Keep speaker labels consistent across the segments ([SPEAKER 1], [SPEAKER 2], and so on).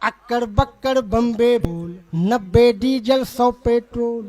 [SPEAKER 1] अक्कड़ बक्कड़ बम्बे बोल, 90 diesel 100 petrol.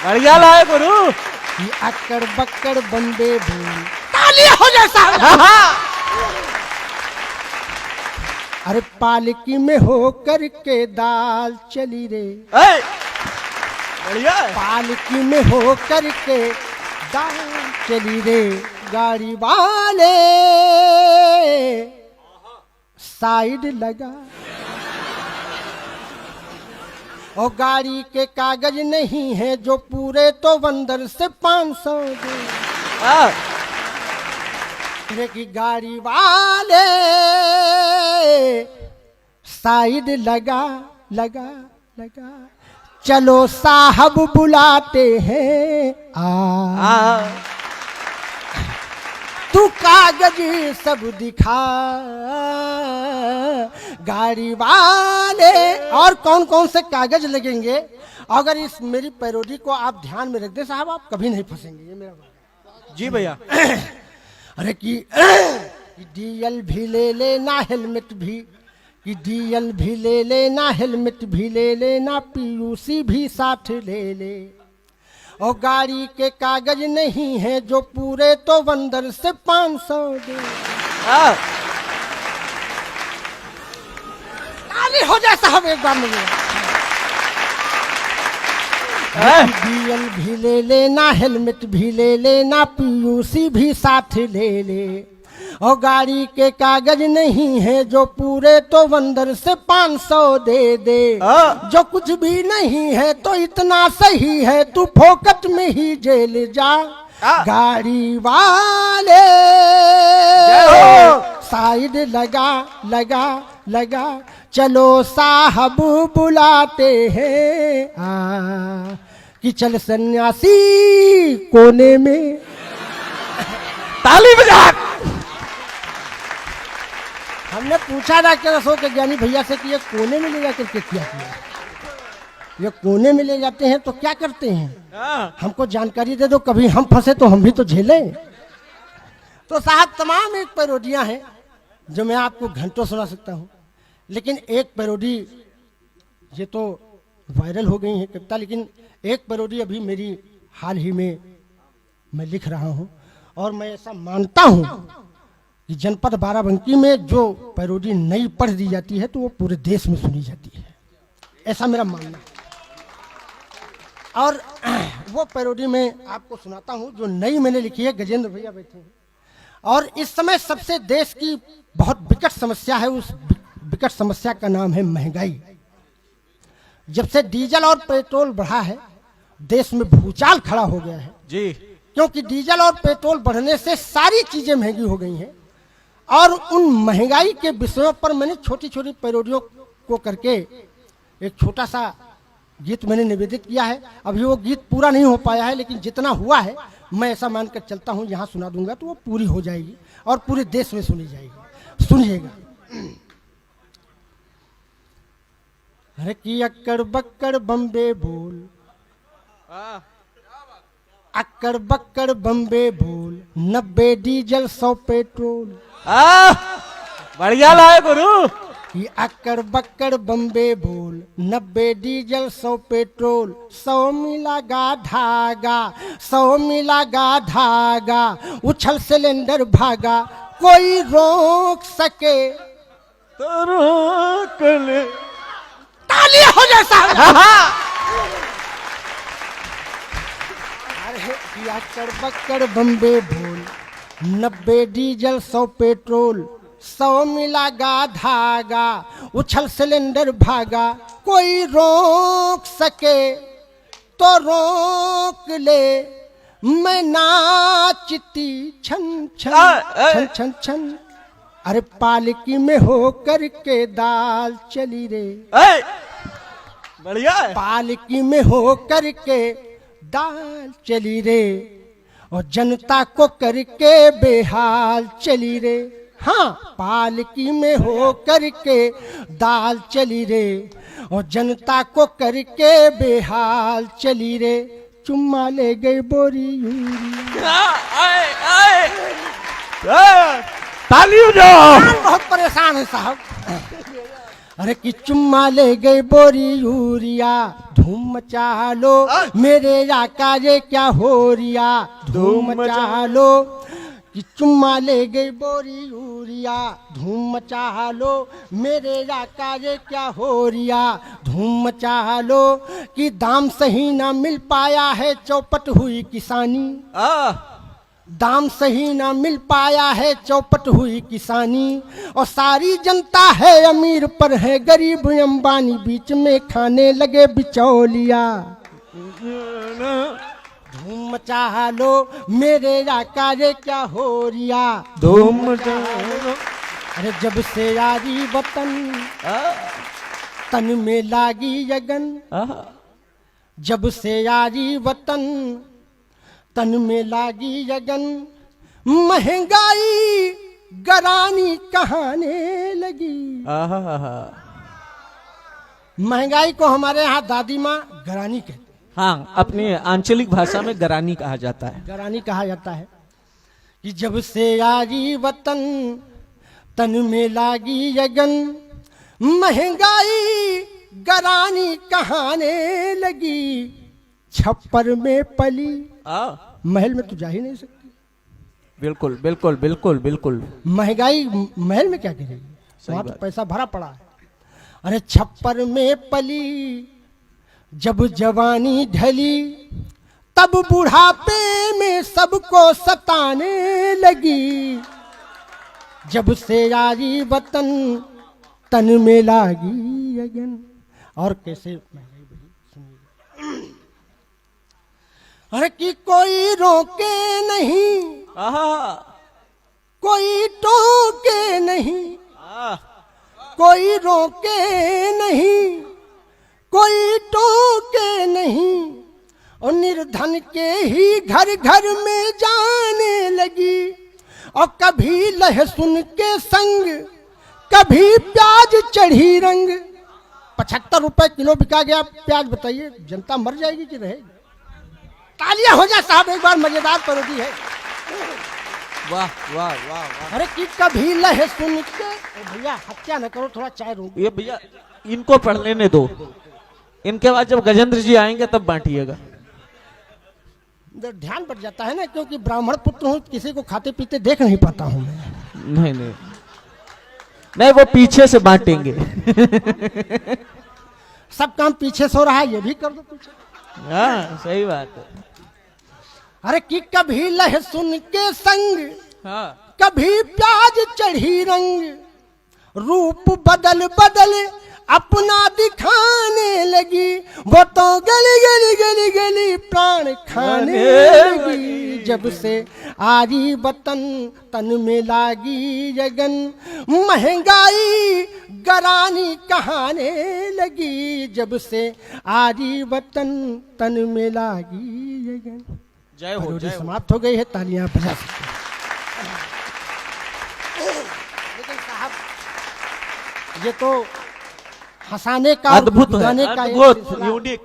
[SPEAKER 2] बढ़िया लाए गुरु।
[SPEAKER 1] ये अक्कड़ बक्कड़ बम्बे बोल, तालियां हो जाए साहब। अरे पालकी में हो करके दाल चली रे,
[SPEAKER 2] बढ़िया।
[SPEAKER 1] पालकी में हो करके दाल चली रे, गाड़ी वाले साइड लगा, और गाड़ी के कागज नहीं है जो पूरे तो बंदर से 500 दे की गाड़ी वाले साइड लगा लगा लगा, चलो साहब बुलाते हैं तू कागज सब दिखा गाड़ी वाले। और कौन कौन से कागज लगेंगे अगर इस मेरी पैरोडी को आप ध्यान में रख दे साहब, आप कभी नहीं फंसेंगे। ये मेरा बात।
[SPEAKER 2] जी भैया।
[SPEAKER 1] अरे कि डीएल भी ले लेना, हेलमेट भी, कि डीएल भी ले लेना, हेलमेट भी ले लेना, पीयूसी भी साथ ले ले, और गाड़ी के कागज नहीं है जो पूरे तो बंदर से 500 दे। ताली हो जाए साहब एक बार में। डीएल भी ले लेना, हेलमेट भी ले लेना, पीयूसी भी साथ ले ले, और गाड़ी के कागज नहीं है जो पूरे तो बंदर से 500 दे दे। जो कुछ भी नहीं है तो इतना सही है, तू फोकट में ही जेल जा गाड़ी वाले साइड लगा लगा लगा, चलो साहब बुलाते हैं कि चल सन्यासी कोने में।
[SPEAKER 2] ताली बजा।
[SPEAKER 1] हमने पूछा डॉक्टर अशोक ज्ञानी भैया से कि ये कोने में ले जाकर के क्या किया, ये कोने में ले जाते हैं तो क्या करते हैं, हमको जानकारी दे दो, कभी हम फंसे तो हम भी तो झेलें। तो साहब तमाम एक पैरोडियां हैं जो मैं आपको घंटों सुना सकता हूँ, लेकिन एक पैरोडी ये तो वायरल हो गई है कविता, लेकिन एक पैरोडी अभी मेरी हाल ही में मैं लिख रहा हूँ, और मैं ऐसा मानता हूँ कि जनपद बाराबंकी में जो पैरोडी नई पढ़ दी जाती है तो वो पूरे देश में सुनी जाती है, ऐसा मेरा मानना है। और वो पैरोडी मैं आपको सुनाता हूँ जो नई मैंने लिखी है, गजेंद्र भैया बैठे हैं, और इस समय सबसे देश की बहुत विकट समस्या है, उस विकट समस्या का नाम है महंगाई। जब से डीजल और पेट्रोल बढ़ा है देश में भूचाल खड़ा हो गया है
[SPEAKER 2] जी,
[SPEAKER 1] क्योंकि डीजल और पेट्रोल बढ़ने से सारी चीजें महंगी हो गई हैं, और उन महंगाई के विषयों पर मैंने छोटी छोटी पैरोडियों को करके एक छोटा सा गीत मैंने निवेदित किया है। अभी वो गीत पूरा नहीं हो पाया है, लेकिन जितना हुआ है मैं ऐसा मानकर चलता हूँ यहाँ सुना दूंगा तो वो पूरी हो जाएगी और पूरे देश में सुनी जाएगी। सुनिएगा। अरे कि अक्कड़ बक्कड़ बम्बे बोल, अक्कड़ बक्कड़ बम्बे बोल, 90 डीजल 100 पेट्रोल।
[SPEAKER 2] बढ़िया लाए गुरु।
[SPEAKER 1] ये अक्कड़ बक्कड़ बम्बे बोल, 90 डीजल 100 पेट्रोल, 100 मिला गा धागा, 100 मिला गा धागा, उछल सिलेंडर भागा, कोई रोक सके
[SPEAKER 2] तो रोक ले।
[SPEAKER 1] तालियां हो जाए साहब। अरे अक्कड़ बक्कड़ बम्बे बोल, 90 डीजल 100 पेट्रोल, 100 मिला गा धागा, उछल सिलेंडर भागा, कोई रोक सके तो रोक ले, मैं नाचती छन छन छन छन छन। अरे पालकी में हो करके दाल चली रे,
[SPEAKER 2] बढ़िया।
[SPEAKER 1] पालकी में हो करके दाल चली रे, और जनता को करके बेहाल चली रे। हाँ, पालकी में हो करके दाल चली रे, और जनता को करके बेहाल चली रे, चुम्मा ले गए बोरी यूरिया।
[SPEAKER 2] ताली बजाओ।
[SPEAKER 1] किसान बहुत परेशान है साहब। अरे कि चुम्मा ले गए बोरी यूरिया, धूम मचा लो मेरे आका ये क्या हो रिया, धूम मचा लो। कि चुम्मा ले गई बोरी यूरिया, धूम मचा लो मेरे आका ये क्या हो रिया, धूम मचा लो। कि दाम सही ना मिल पाया है चौपट हुई किसानी, दाम सही ना मिल पाया है चौपट हुई किसानी। और सारी जनता है अमीर पर है गरीब अंबानी, बीच में खाने लगे बिचौलिया। धूम मचा लो मेरे आका ये क्या हो रिया,
[SPEAKER 2] धूम मचा लो।
[SPEAKER 1] अरे जब से यारी वतन तन में लागी यगन, जब से यारी वतन तन में लागी यगन, महंगाई गरानी कहाने लगी। महंगाई को हमारे यहाँ दादी माँ गरानी कहते हैं।
[SPEAKER 2] हाँ, अपनी आंचलिक भाषा में गरानी कहा जाता है।
[SPEAKER 1] गरानी कहा जाता है। कि जब से आई वतन तन में लागी यगन, महंगाई गरानी कहाने लगी। छप्पर में पली महल में तो जा ही नहीं सकती।
[SPEAKER 2] बिल्कुल बिल्कुल बिल्कुल बिल्कुल।
[SPEAKER 1] महंगाई महल में क्या करेगी, वहां तो पैसा भरा पड़ा है। अरे छप्पर में पली जब जवानी ढली, तब बुढ़ापे में सबको सताने लगी। जब से आई वतन तन में लागी यगन। और कैसे महंगाई बढ़ी सुनिए। अरे कि कोई रोके नहीं, कोई टोके नहीं, कोई रोके नहीं, कोई टोके नहीं। और निर्धन के ही घर घर में जाने लगी। और कभी लहसुन के संग कभी प्याज चढ़ी रंग। 75 रुपए किलो बिका गया प्याज, बताइए जनता मर जाएगी कि रहेगी। तालियां हो जाए साहब एक बार, मजेदार पैरोडी है।
[SPEAKER 2] वाह वाह वाह वाह।
[SPEAKER 1] अरे कि कभी लहसुन के, भैया हत्या न करो, थोड़ा चाय रो।
[SPEAKER 2] ये भैया इनको पढ़ लेने दो, इनके बाद जब गजेंद्र जी आएंगे तब बांटिएगा।
[SPEAKER 1] ध्यान बढ़ जाता है ना, क्योंकि ब्राह्मण पुत्र हूँ, किसी को खाते पीते देख नहीं पाता हूँ मैं।
[SPEAKER 2] नहीं नहीं नहीं, वो पीछे से बांटेंगे।
[SPEAKER 1] सब काम पीछे से हो रहा है, ये भी कर दो पीछे।
[SPEAKER 2] हाँ सही बात है।
[SPEAKER 1] अरे कि कभी लहसुन के संग
[SPEAKER 2] हाँ,
[SPEAKER 1] कभी प्याज चढ़ी रंग। रूप बदल बदल अपना दिखाने लगी। वो तो गली गली गली गली प्राण खाने लगी। जब से आई वतन तन में लागी यगन, महंगाई गरानी कहाने लगी। जब से आई वतन तन में लागी यगन।
[SPEAKER 2] जय हो, जय हो।
[SPEAKER 1] समाप्त हो गई है, तालियां बजा सकते हैं। लेकिन साहब ये तो हंसाने का,
[SPEAKER 2] अद्भुत है,
[SPEAKER 1] गाने का
[SPEAKER 2] अद्भुत, यूनिक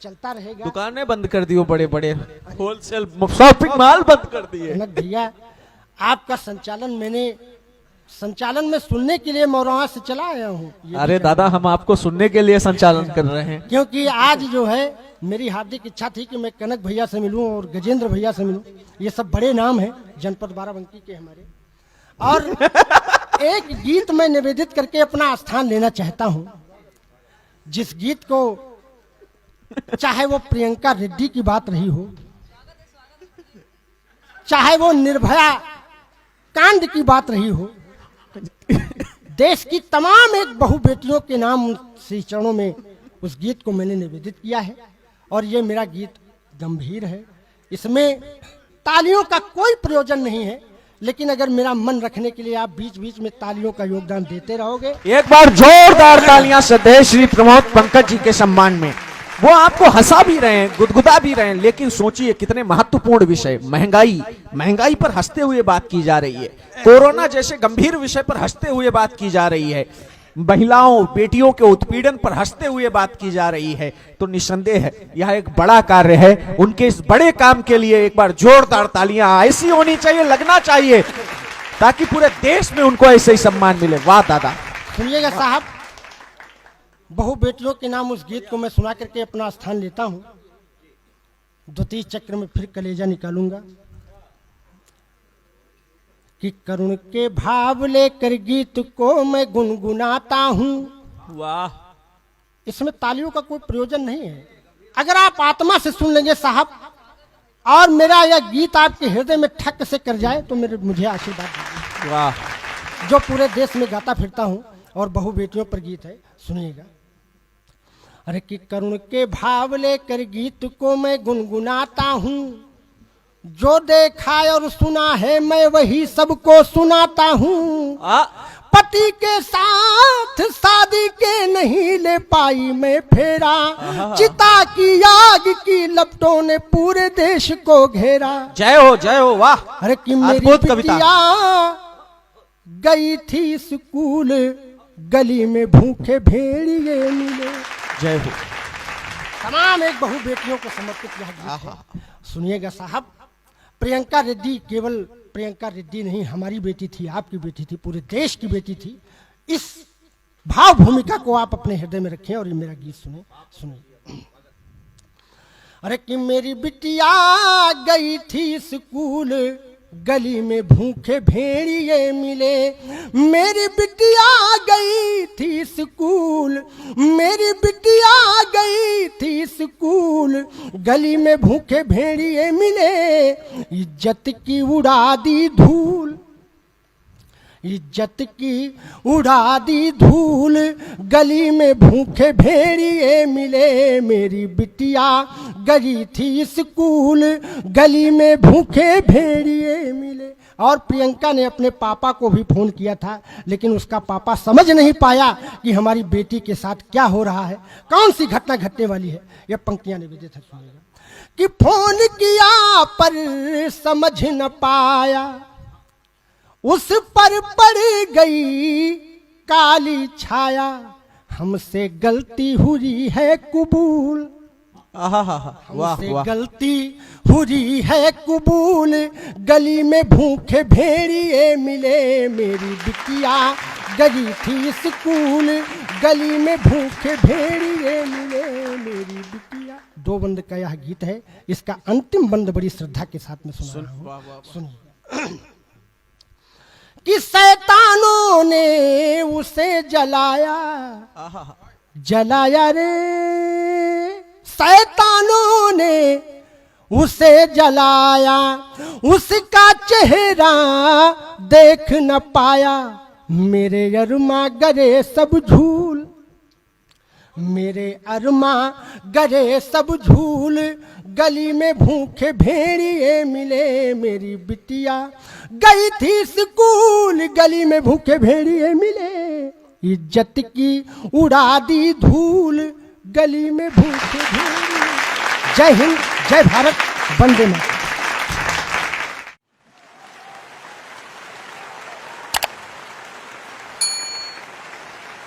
[SPEAKER 1] चलता रहेगा।
[SPEAKER 2] दुकानें बंद कर दी हो, बड़े बड़े होलसेल शॉपिंग मॉल बंद कर दिए।
[SPEAKER 1] भैया आपका संचालन में सुनने के लिए मौरवा से चला आया हूँ।
[SPEAKER 2] अरे दादा, हम आपको सुनने के लिए संचालन कर रहे हैं।
[SPEAKER 1] क्योंकि आज जो है मेरी हार्दिक इच्छा थी कि मैं कनक भैया से मिलूं और गजेंद्र भैया से मिलूं। ये सब बड़े नाम हैं जनपद बाराबंकी के हमारे। और एक गीत मैं निवेदित करके अपना स्थान लेना चाहता हूं, जिस गीत को चाहे वो प्रियंका रेड्डी की बात रही हो, चाहे वो निर्भया कांड की बात रही हो, देश की तमाम एक बहु बेटियों के नाम श्री चरणों में उस गीत को मैंने निवेदित किया है। और ये मेरा गीत गंभीर है, इसमें तालियों का कोई प्रयोजन नहीं है। लेकिन अगर मेरा मन रखने के लिए आप बीच बीच में तालियों का योगदान देते रहोगे।
[SPEAKER 3] एक बार जोरदार तालियां सदैव श्री प्रमोद पंकज जी के सम्मान में। वो आपको हंसा भी रहे हैं, गुदगुदा भी रहे हैं, लेकिन सोचिए कितने महत्वपूर्ण विषय, महंगाई पर हंसते हुए बात की जा रही है। कोरोना जैसे गंभीर विषय पर हंसते हुए बात की जा रही है। महिलाओं बेटियों के उत्पीड़न पर हंसते हुए बात की जा रही है। तो निस्संदेह है यह एक बड़ा कार्य है। उनके इस बड़े काम के लिए एक बार जोरदार तालियां ऐसी होनी चाहिए, लगना चाहिए ताकि पूरे देश में उनको ऐसे ही सम्मान मिले। वाह दादा।
[SPEAKER 1] सुनिएगा साहब, बहु बेटियों के नाम उस गीत को मैं सुना करके अपना स्थान लेता हूं। द्वितीय चक्र में फिर कलेजा निकालूंगा कि करुण के भाव लेकर गीत को मैं गुनगुनाता हूं।
[SPEAKER 2] वाह,
[SPEAKER 1] इसमें तालियों का कोई प्रयोजन नहीं है। अगर आप आत्मा से सुन लेंगे साहब और मेरा यह गीत आपके हृदय में ठक से कर जाए तो मुझे आशीर्वाद दीजिए।
[SPEAKER 2] वाह।
[SPEAKER 1] जो पूरे देश में गाता फिरता हूं और बहु बेटियों पर गीत है, सुनिएगा। अरे कि करुण के भाव लेकर गीत को मैं गुनगुनाता हूं, जो देखा और सुना है मैं वही सबको सुनाता हूं। पति के साथ शादी के नहीं ले पाई मैं फेरा, चिता की आग की लपटों ने पूरे देश को घेरा।
[SPEAKER 3] जय हो। वाह।
[SPEAKER 1] अरे कि मेरी बिटिया गई थी स्कूल, गली में भूखे भेड़िए मिले।
[SPEAKER 3] जय हो।
[SPEAKER 1] तमाम एक बहु बेटियों को समर्पित यह गीत है। सुनिएगा साहब, प्रियंका रेड्डी केवल प्रियंका रेड्डी नहीं, हमारी बेटी थी, आपकी बेटी थी, पूरे देश की बेटी थी। इस भाव भूमिका को आप अपने हृदय में रखें और ये मेरा गीत सुनिए। अरे कि मेरी बिटिया गई थी स्कूल, गली में भूखे भेड़िए मिले। मेरी बिटिया गई थी स्कूल, मेरी बिटिया गई थी स्कूल, गली में भूखे भेड़िए मिले। इज्जत की उड़ा दी धूल, इज्जत की उड़ा दी धूल, गली में भूखे भेड़िए मिले। मेरी बिटिया गई थी स्कूल, गली में भूखे भेड़िए मिले। और प्रियंका ने अपने पापा को भी फोन किया था, लेकिन उसका पापा समझ नहीं पाया कि हमारी बेटी के साथ क्या हो रहा है, कौन सी घटना घटने वाली है। यह पंक्तियां निवेदित है, सुनिएगा। कि फोन किया पर समझ न पाया, उस पर पड़ गई काली छाया, हमसे गलती हुई है कबूल। हमसे गलती हुई है कबूल, गली में भूखे भेड़िए मिले। मेरी बिटिया गई थी स्कूल, गली में भूखे भेड़िए मिले। मेरी बिटिया। दो बंद का यह गीत है। इसका अंतिम बंद बड़ी श्रद्धा के साथ में सुना रहा हूं, सुनिए। कि शैतानों ने उसे जलाया, जलाया रे, शैतानों ने उसे जलाया, उसका चेहरा देख न पाया। मेरे अरमा गरे सब झूल, मेरे अरमा गरे सब झूल, गली में भूखे भेड़िए मिले। मेरी बिटिया गई थी स्कूल, गली में भूखे भेड़िए मिले। इज्जत की उड़ा दी धूल, गली में भूखे भेड़िए। जय हिंद, जय भारत, वंदे मातरम।